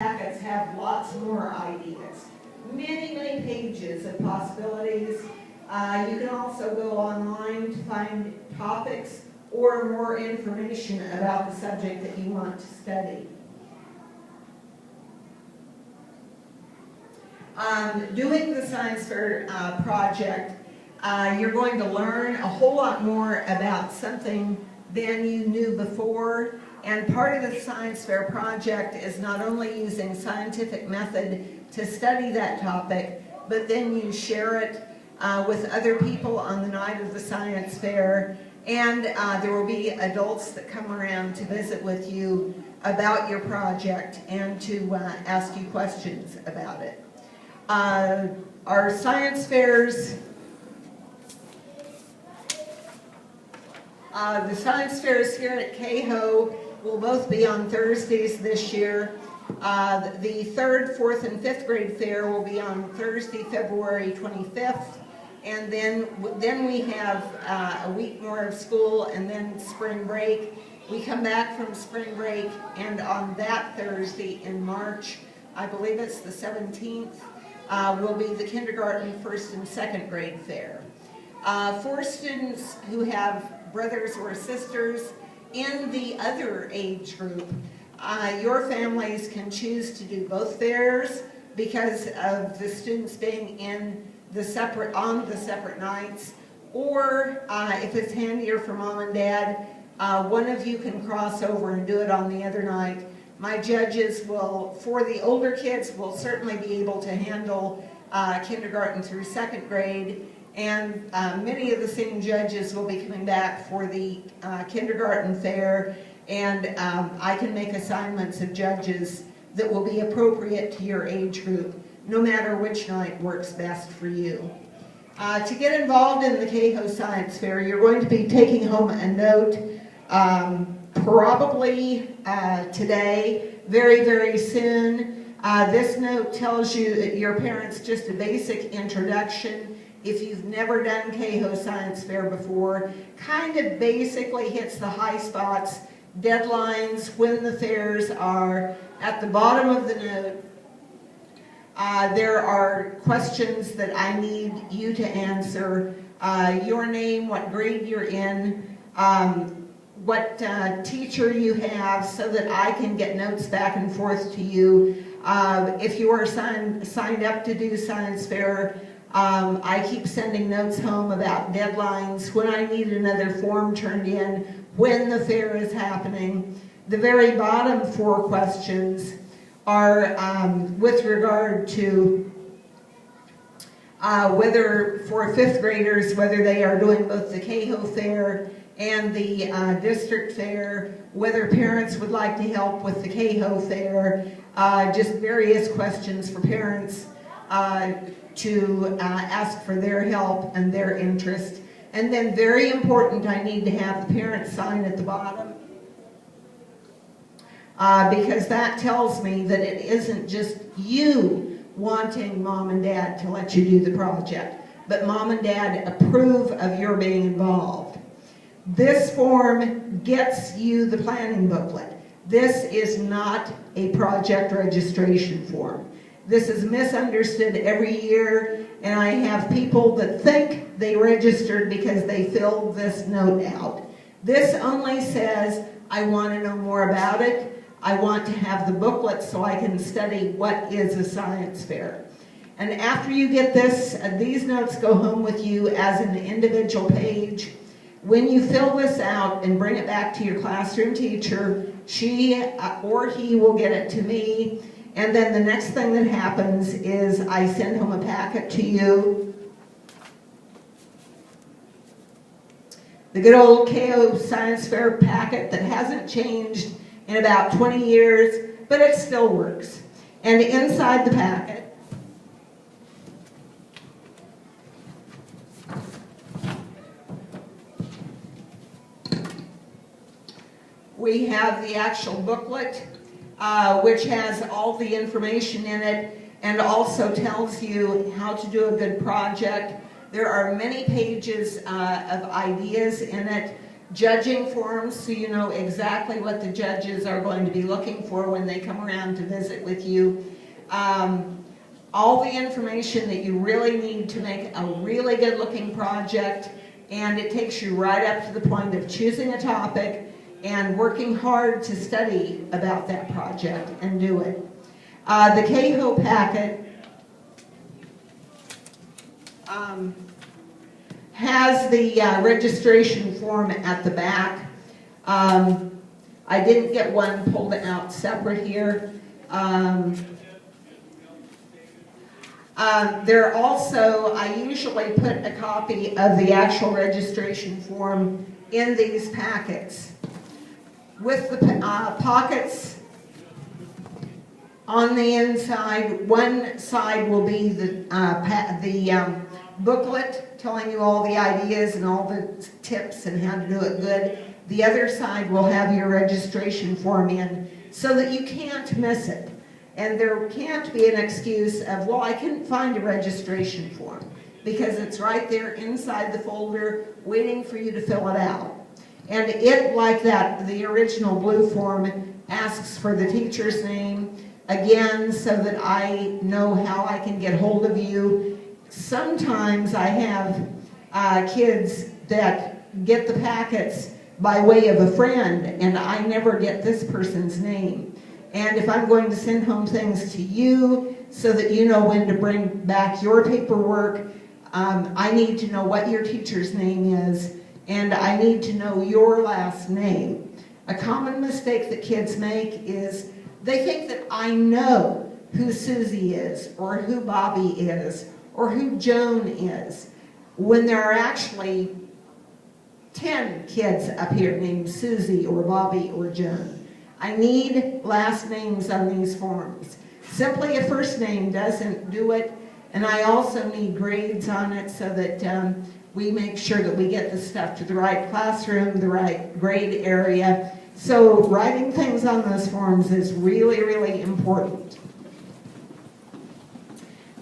packets have lots more ideas. Many pages of possibilities. You can also go online to find topics or more information about the subject that you want to study. Doing the science fair project, you're going to learn a whole lot more about something than you knew before. And part of the science fair project is not only using scientific method to study that topic, but then you share it with other people on the night of the science fair. And there will be adults that come around to visit with you about your project and to ask you questions about it. Our science fairs, the science fairs here at CAHO will both be on Thursdays this year. The 3rd, 4th, and 5th grade fair will be on Thursday, February 25th. And then we have a week more of school and then spring break. We come back from spring break, and on that Thursday in March, I believe it's the 17th, will be the kindergarten, 1st, and 2nd grade fair. For students who have brothers or sisters in the other age group, your families can choose to do both fairs because of the students being in on the separate nights, or if it's handier for mom and dad, one of you can cross over and do it on the other night. My judges will, for the older kids, will certainly be able to handle kindergarten through 2nd grade, and many of the same judges will be coming back for the kindergarten fair, and I can make assignments of judges that will be appropriate to your age group, no matter which night works best for you. To get involved in the CAHO Science Fair, you're going to be taking home a note, probably today, very soon. This note tells you that your parents just a basic introduction. If you've never done CAHO Science Fair before, kind of basically hits the high spots, deadlines, when the fairs are. At the bottom of the note, there are questions that I need you to answer. Your name, what grade you're in, what teacher you have, so that I can get notes back and forth to you. If you are signed up to do science fair, I keep sending notes home about deadlines, when I need another form turned in, when the fair is happening. The very bottom 4 questions are with regard to whether, for 5th graders, whether they are doing both the CAHO fair and the district fair, whether parents would like to help with the CAHO fair, just various questions for parents to ask for their help and their interest. And then, very important, I need to have the parents sign at the bottom, because that tells me that it isn't just you wanting mom and dad to let you do the project, but mom and dad approve of your being involved. This form gets you the planning booklet. This is not a project registration form. This is misunderstood every year, and I have people that think they registered because they filled this note out. This only says, I want to know more about it. I want to have the booklet so I can study what is a science fair. And after you get this, these notes go home with you as an individual page. When you fill this out and bring it back to your classroom teacher, she or he will get it to me. And then the next thing that happens is I send home a packet to you. The good old CAHO Science Fair packet that hasn't changed in about 20 years, but it still works. And inside the packet, we have the actual booklet, which has all the information in it and also tells you how to do a good project. There are many pages of ideas in it. judging forms so you know exactly what the judges are going to be looking for when they come around to visit with you. All the information that you really need to make a really good looking project, and it takes you right up to the point of choosing a topic and working hard to study about that project and do it. The CAHO packet has the registration form at the back. I didn't get one pulled out separate here. There also, I usually put a copy of the actual registration form in these packets. With the pockets on the inside, one side will be the booklet telling you all the ideas and all the tips and how to do it good. The other side will have your registration form in so that you can't miss it. And there can't be an excuse of, well, I couldn't find a registration form, because it's right there inside the folder waiting for you to fill it out. And it, like that, the original blue form, asks for the teacher's name, again, so that I know how I can get hold of you. Sometimes I have kids that get the packets by way of a friend, and I never get this person's name. And if I'm going to send home things to you so that you know when to bring back your paperwork, I need to know what your teacher's name is, and I need to know your last name. A common mistake that kids make is they think that I know who Susie is, or who Bobby is, or who Joan is, when there are actually 10 kids up here named Susie or Bobby or Joan. I need last names on these forms. Simply a first name doesn't do it, and I also need grades on it so that we make sure that we get the stuff to the right classroom, the right grade area. So writing things on those forms is really, really important.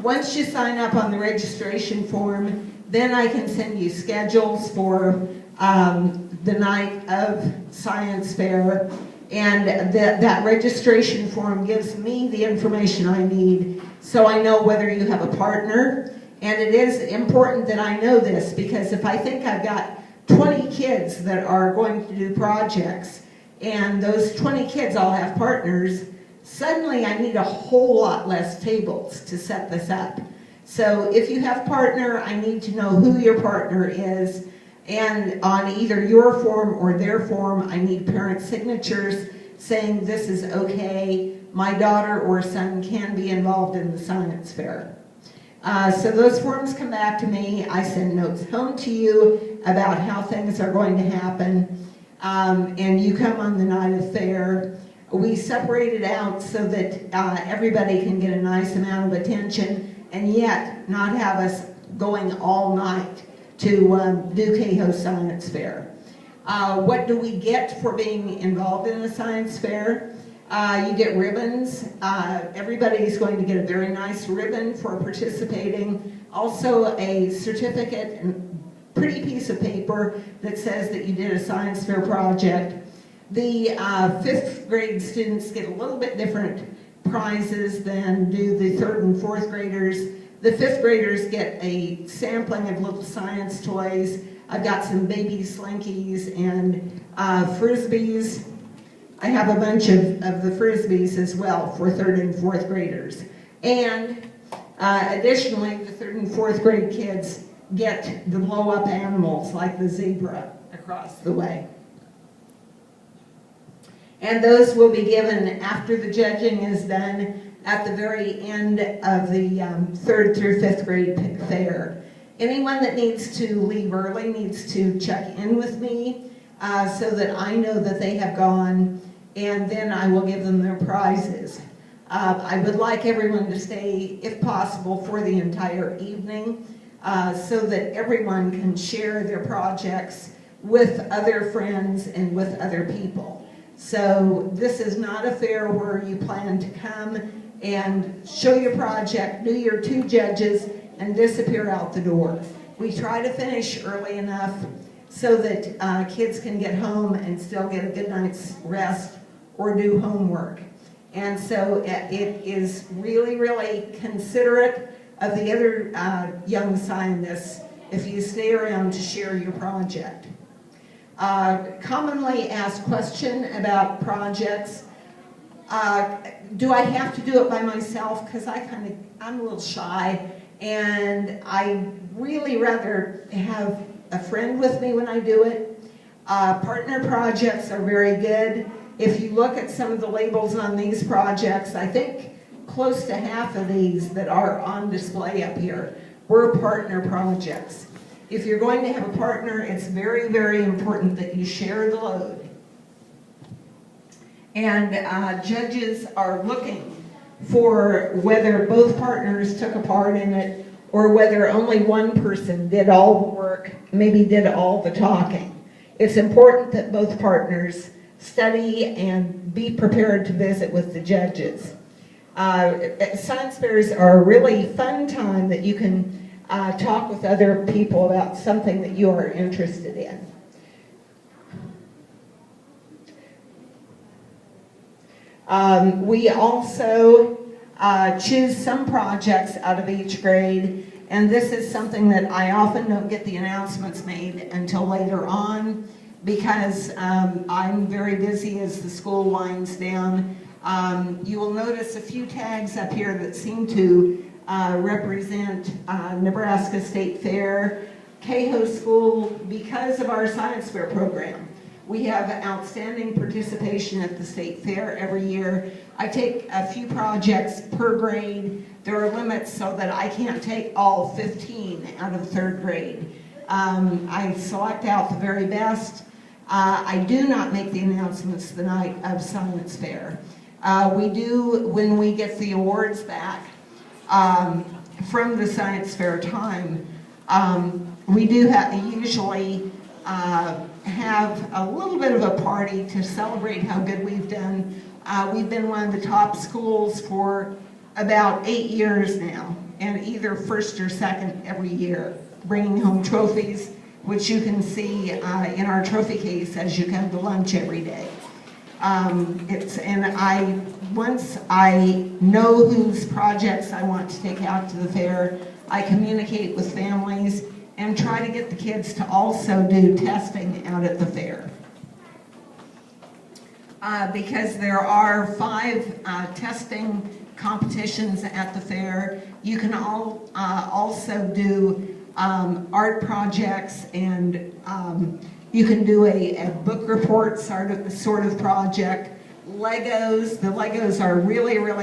Once you sign up on the registration form, then I can send you schedules for the night of science fair. And that registration form gives me the information I need so I know whether you have a partner. And it is important that I know this, because if I think I've got 20 kids that are going to do projects, and those 20 kids all have partners, suddenly I need a whole lot less tables to set this up. So if you have partner, I need to know who your partner is. And on either your form or their form, I need parent signatures saying this is okay, my daughter or son can be involved in the science fair. So those forms come back to me. I send notes home to you about how things are going to happen. And you come on the night of fair. We separate it out so that everybody can get a nice amount of attention, and yet not have us going all night to do CAHO Science Fair. What do we get for being involved in the science fair? You get ribbons. Everybody's going to get a very nice ribbon for participating. Also a certificate and pretty piece of paper that says that you did a science fair project. The 5th grade students get a little bit different prizes than do the 3rd and 4th graders. The 5th graders get a sampling of little science toys. I've got some baby slinkies and frisbees. I have a bunch of the frisbees as well for 3rd and 4th graders. And additionally, the 3rd and 4th grade kids get the blow-up animals like the zebra across the way. And those will be given after the judging is done at the very end of the 3rd through 5th grade fair. Anyone that needs to leave early needs to check in with me so that I know that they have gone, and then I will give them their prizes. I would like everyone to stay, if possible, for the entire evening so that everyone can share their projects with other friends and with other people. So this is not a fair where you plan to come and show your project, do your 2 judges, and disappear out the door. We try to finish early enough so that kids can get home and still get a good night's rest or do homework. And so it is really, really considerate of the other young scientists if you stay around to share your project. Commonly asked question about projects. Do I have to do it by myself? Because I'm a little shy, and I really rather have a friend with me when I do it. Partner projects are very good. If you look at some of the labels on these projects, I think close to half of these that are on display up here were partner projects. If you're going to have a partner, it's very, very important that you share the load. And judges are looking for whether both partners took a part in it or whether only one person did all the work, maybe did all the talking. It's important that both partners study and be prepared to visit with the judges. Science fairs are a really fun time that you can talk with other people about something that you are interested in. We also choose some projects out of each grade, and this is something that I often don't get the announcements made until later on because I'm very busy as the school winds down. You will notice a few tags up here that seem to represent Nebraska State Fair, Kehoe School, because of our science fair program. We have outstanding participation at the state fair every year. I take a few projects per grade. There are limits so that I can't take all 15 out of third grade. I select out the very best. I do not make the announcements the night of science fair. We do when we get the awards back from the science fair time. We do usually have a little bit of a party to celebrate how good we've done. We've been one of the top schools for about 8 years now, and either first or second every year, bringing home trophies, which you can see in our trophy case as you come to lunch every day. Once I know whose projects I want to take out to the fair, I communicate with families and try to get the kids to also do testing out at the fair. Because there are 5 testing competitions at the fair, you can also do art projects, and you can do a book report sort of project. Legos, the Legos are really, really